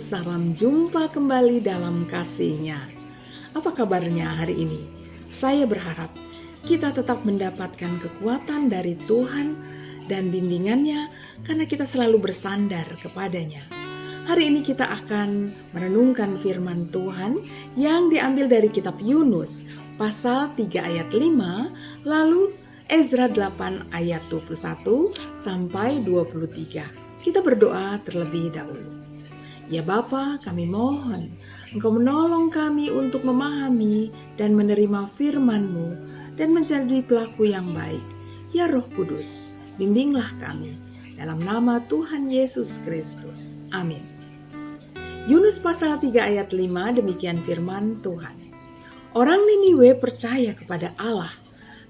salam jumpa kembali dalam kasih-Nya. Apa kabarnya hari ini? Saya berharap kita tetap mendapatkan kekuatan dari Tuhan dan bimbingannya karena kita selalu bersandar kepadanya. Hari ini kita akan merenungkan firman Tuhan yang diambil dari kitab Yunus pasal 3 ayat 5, lalu Ezra 8 ayat 21 sampai 23. Kita berdoa terlebih dahulu. Ya Bapa, kami mohon Engkau menolong kami untuk memahami dan menerima firman-Mu dan menjadi pelaku yang baik. Ya Roh Kudus, bimbinglah kami dalam nama Tuhan Yesus Kristus. Amin. Yunus pasal 3 ayat 5, demikian firman Tuhan. Orang Niniwe percaya kepada Allah,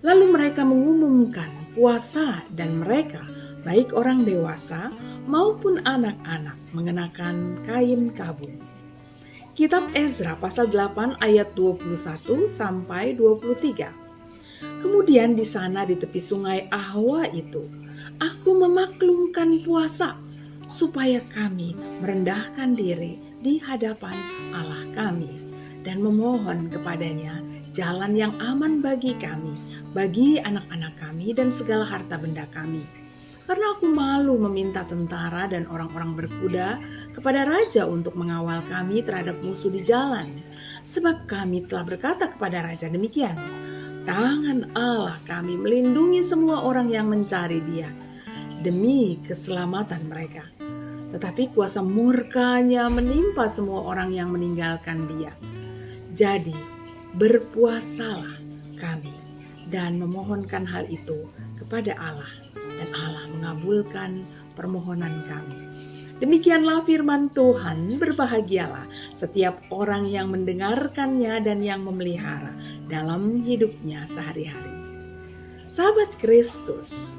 lalu mereka mengumumkan puasa dan mereka, baik orang dewasa maupun anak-anak, mengenakan kain kabung. Kitab Ezra pasal 8 ayat 21 sampai 23. Kemudian di sana di tepi sungai Ahwa itu, aku memaklumkan puasa supaya kami merendahkan diri di hadapan Allah kami dan memohon kepadanya jalan yang aman bagi kami, bagi anak-anak kami dan segala harta benda kami. Karena aku malu meminta tentara dan orang-orang berkuda kepada raja untuk mengawal kami terhadap musuh di jalan. Sebab kami telah berkata kepada raja demikian, tangan Allah kami melindungi semua orang yang mencari Dia demi keselamatan mereka. Tetapi kuasa murka-Nya menimpa semua orang yang meninggalkan Dia. Jadi berpuasalah kami dan memohonkan hal itu kepada Allah. Dan Allah mengabulkan permohonan kami. Demikianlah firman Tuhan, berbahagialah setiap orang yang mendengarkannya dan yang memelihara dalam hidupnya sehari-hari. Sahabat Kristus,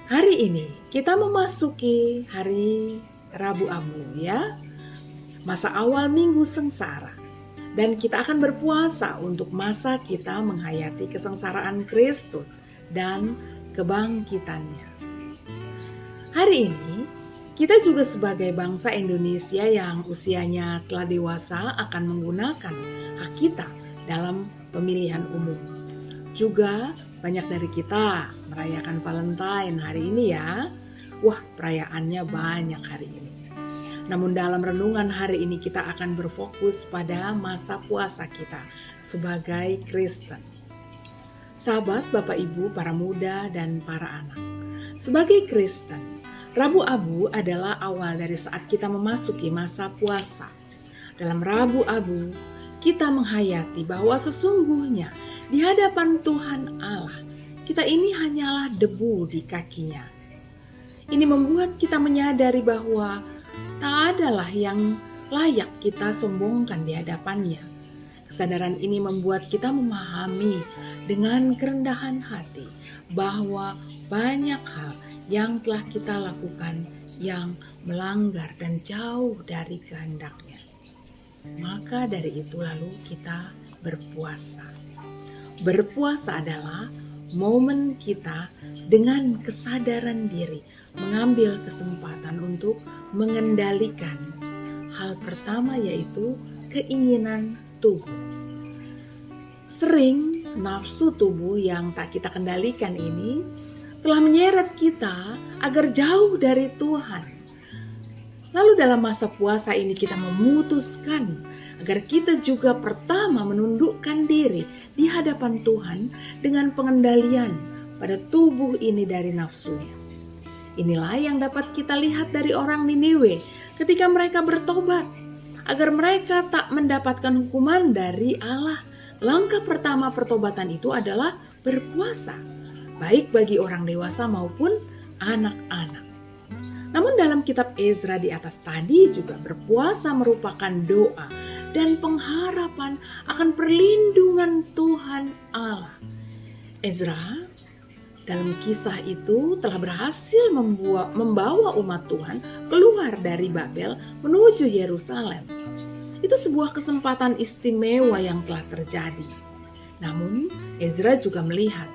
hari ini kita memasuki hari Rabu Abu ya, masa awal minggu sengsara. Dan kita akan berpuasa untuk masa kita menghayati kesengsaraan Kristus dan kebangkitannya. Hari ini kita juga sebagai bangsa Indonesia yang usianya telah dewasa akan menggunakan hak kita dalam pemilihan umum. Juga banyak dari kita merayakan Valentine hari ini ya. Wah, perayaannya banyak hari ini. Namun dalam renungan hari ini kita akan berfokus pada masa puasa kita sebagai Kristen. Sahabat, Bapak Ibu, para muda dan para anak. Sebagai Kristen, Rabu Abu adalah awal dari saat kita memasuki masa puasa. Dalam Rabu Abu, kita menghayati bahwa sesungguhnya di hadapan Tuhan Allah, kita ini hanyalah debu di kakinya. Ini membuat kita menyadari bahwa tak adalah yang layak kita sombongkan di hadapannya. Kesadaran ini membuat kita memahami dengan kerendahan hati bahwa banyak hal yang telah kita lakukan yang melanggar dan jauh dari kehendak-Nya. Maka dari itu lalu kita berpuasa. Berpuasa adalah momen kita dengan kesadaran diri mengambil kesempatan untuk mengendalikan hal pertama, yaitu keinginan tubuh. Sering nafsu tubuh yang tak kita kendalikan ini telah menyeret kita agar jauh dari Tuhan. Lalu dalam masa puasa ini kita memutuskan agar kita juga pertama menundukkan diri di hadapan Tuhan dengan pengendalian pada tubuh ini dari nafsunya. Inilah yang dapat kita lihat dari orang Niniwe ketika mereka bertobat agar mereka tak mendapatkan hukuman dari Allah. Langkah pertama pertobatan itu adalah berpuasa, baik bagi orang dewasa maupun anak-anak. Namun dalam kitab Ezra di atas tadi juga berpuasa merupakan doa dan pengharapan akan perlindungan Tuhan Allah. Ezra dalam kisah itu telah berhasil membawa umat Tuhan keluar dari Babel menuju Yerusalem. Itu sebuah kesempatan istimewa yang telah terjadi. Namun Ezra juga melihat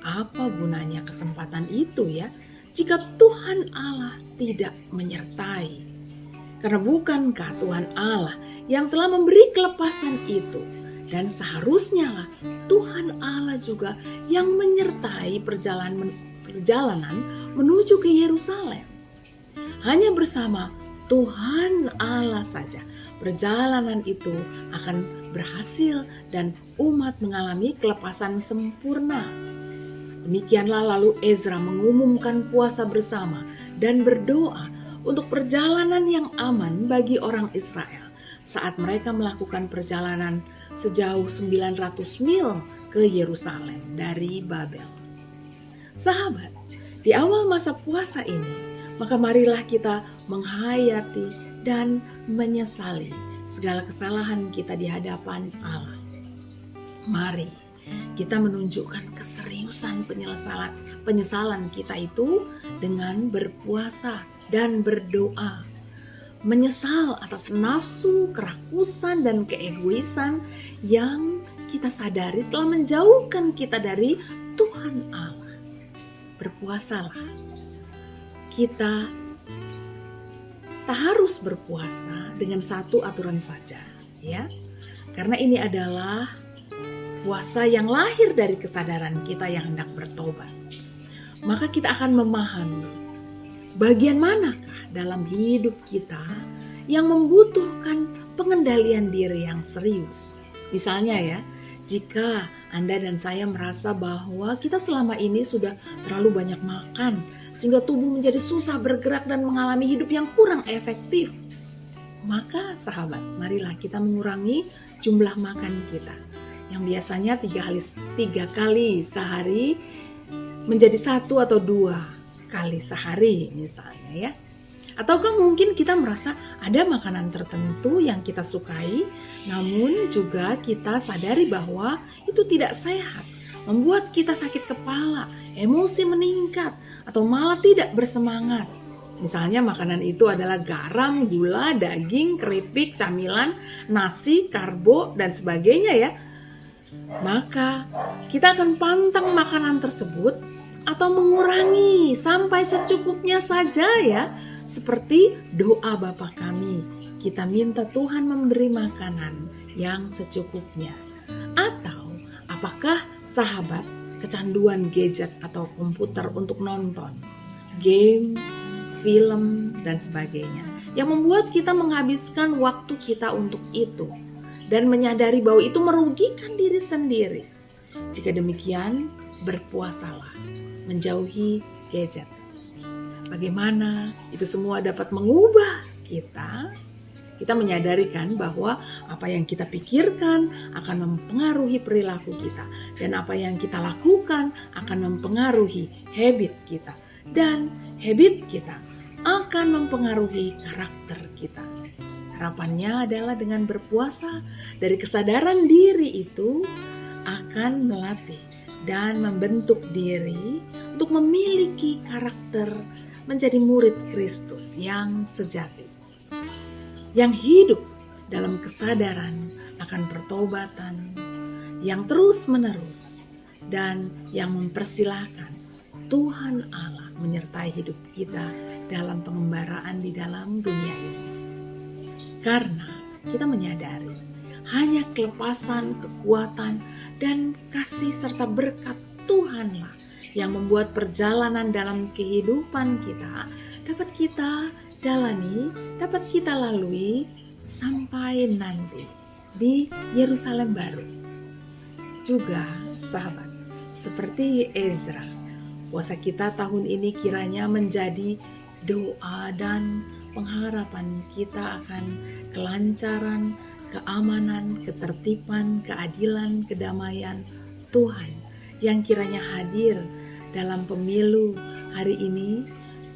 apa gunanya kesempatan itu ya jika Tuhan Allah tidak menyertai. Karena bukankah Tuhan Allah yang telah memberi kelepasan itu? Dan seharusnya lah Tuhan Allah juga yang menyertai perjalanan menuju ke Yerusalem. Hanya bersama Tuhan Allah saja perjalanan itu akan berhasil dan umat mengalami kelepasan sempurna. Demikianlah lalu Ezra mengumumkan puasa bersama dan berdoa untuk perjalanan yang aman bagi orang Israel saat mereka melakukan perjalanan sejauh 900 mil ke Yerusalem dari Babel. Sahabat, di awal masa puasa ini, maka marilah kita menghayati dan menyesali segala kesalahan kita di hadapan Allah. Mari kita menunjukkan keseriusan penyesalan kita itu dengan berpuasa dan berdoa. Menyesal atas nafsu, kerakusan, dan keegoisan yang kita sadari telah menjauhkan kita dari Tuhan Allah. Berpuasalah. Kita tak harus berpuasa dengan satu aturan saja, ya. Karena ini adalah puasa yang lahir dari kesadaran kita yang hendak bertobat. Maka kita akan memahami bagian manakah dalam hidup kita yang membutuhkan pengendalian diri yang serius. Misalnya ya, jika Anda dan saya merasa bahwa kita selama ini sudah terlalu banyak makan, sehingga tubuh menjadi susah bergerak dan mengalami hidup yang kurang efektif. Maka sahabat, marilah kita mengurangi jumlah makan kita. Yang biasanya 3 kali sehari menjadi 1 atau 2 kali sehari misalnya ya. Ataukah mungkin kita merasa ada makanan tertentu yang kita sukai, namun juga kita sadari bahwa itu tidak sehat, membuat kita sakit kepala, emosi meningkat, atau malah tidak bersemangat. Misalnya makanan itu adalah garam, gula, daging, keripik, camilan, nasi, karbo, dan sebagainya ya. Maka kita akan pantang makanan tersebut atau mengurangi sampai secukupnya saja ya. Seperti doa Bapa kami, kita minta Tuhan memberi makanan yang secukupnya. Atau apakah sahabat kecanduan gadget atau komputer untuk nonton game, film, dan sebagainya yang membuat kita menghabiskan waktu kita untuk itu dan menyadari bahwa itu merugikan diri sendiri. Jika demikian, berpuasalah, menjauhi gadget. Bagaimana itu semua dapat mengubah kita? Kita menyadari kan bahwa apa yang kita pikirkan akan mempengaruhi perilaku kita. Dan apa yang kita lakukan akan mempengaruhi habit kita. Dan habit kita akan mempengaruhi karakter kita. Harapannya adalah dengan berpuasa dari kesadaran diri itu akan melatih dan membentuk diri untuk memiliki karakter menjadi murid Kristus yang sejati. Yang hidup dalam kesadaran akan pertobatan yang terus-menerus dan yang mempersilahkan Tuhan Allah menyertai hidup kita dalam pengembaraan di dalam dunia ini. Karena kita menyadari hanya kelepasan, kekuatan, dan kasih serta berkat Tuhanlah yang membuat perjalanan dalam kehidupan kita dapat kita jalani, dapat kita lalui sampai nanti di Yerusalem baru. Juga sahabat, seperti Ezra, puasa kita tahun ini kiranya menjadi doa dan pengharapan kita akan kelancaran, keamanan, ketertiban, keadilan, kedamaian Tuhan yang kiranya hadir dalam pemilu hari ini,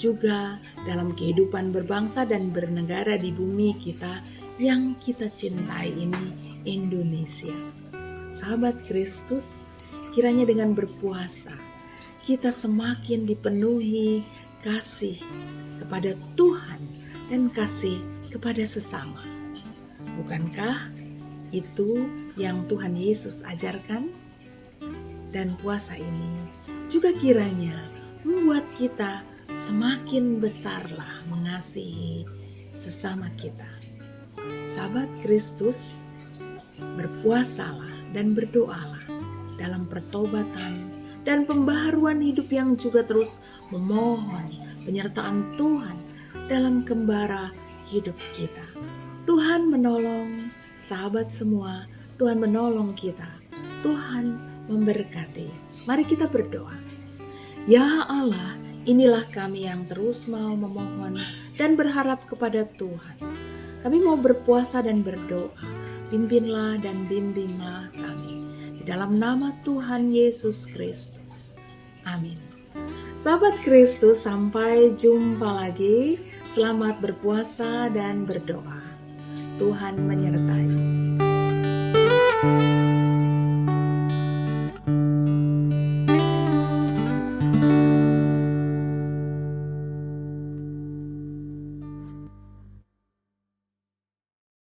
juga dalam kehidupan berbangsa dan bernegara di bumi kita yang kita cintai ini, Indonesia. Sahabat Kristus, kiranya dengan berpuasa kita semakin dipenuhi kasih kepada Tuhan dan kasih kepada sesama. Bukankah itu yang Tuhan Yesus ajarkan? Dan puasa ini juga kiranya membuat kita semakin besarlah mengasihi sesama kita. Sahabat Kristus, berpuasalah dan berdoalah dalam pertobatan dan pembaharuan hidup yang juga terus memohon penyertaan Tuhan dalam kembara hidup kita. Tuhan menolong sahabat semua, Tuhan menolong kita, Tuhan memberkati. Mari kita berdoa. Ya Allah, inilah kami yang terus mau memohon dan berharap kepada Tuhan. Kami mau berpuasa dan berdoa. Pimpinlah dan bimbinglah kami. Di dalam nama Tuhan Yesus Kristus. Amin. Sahabat Kristus, sampai jumpa lagi. Selamat berpuasa dan berdoa. Tuhan menyertai.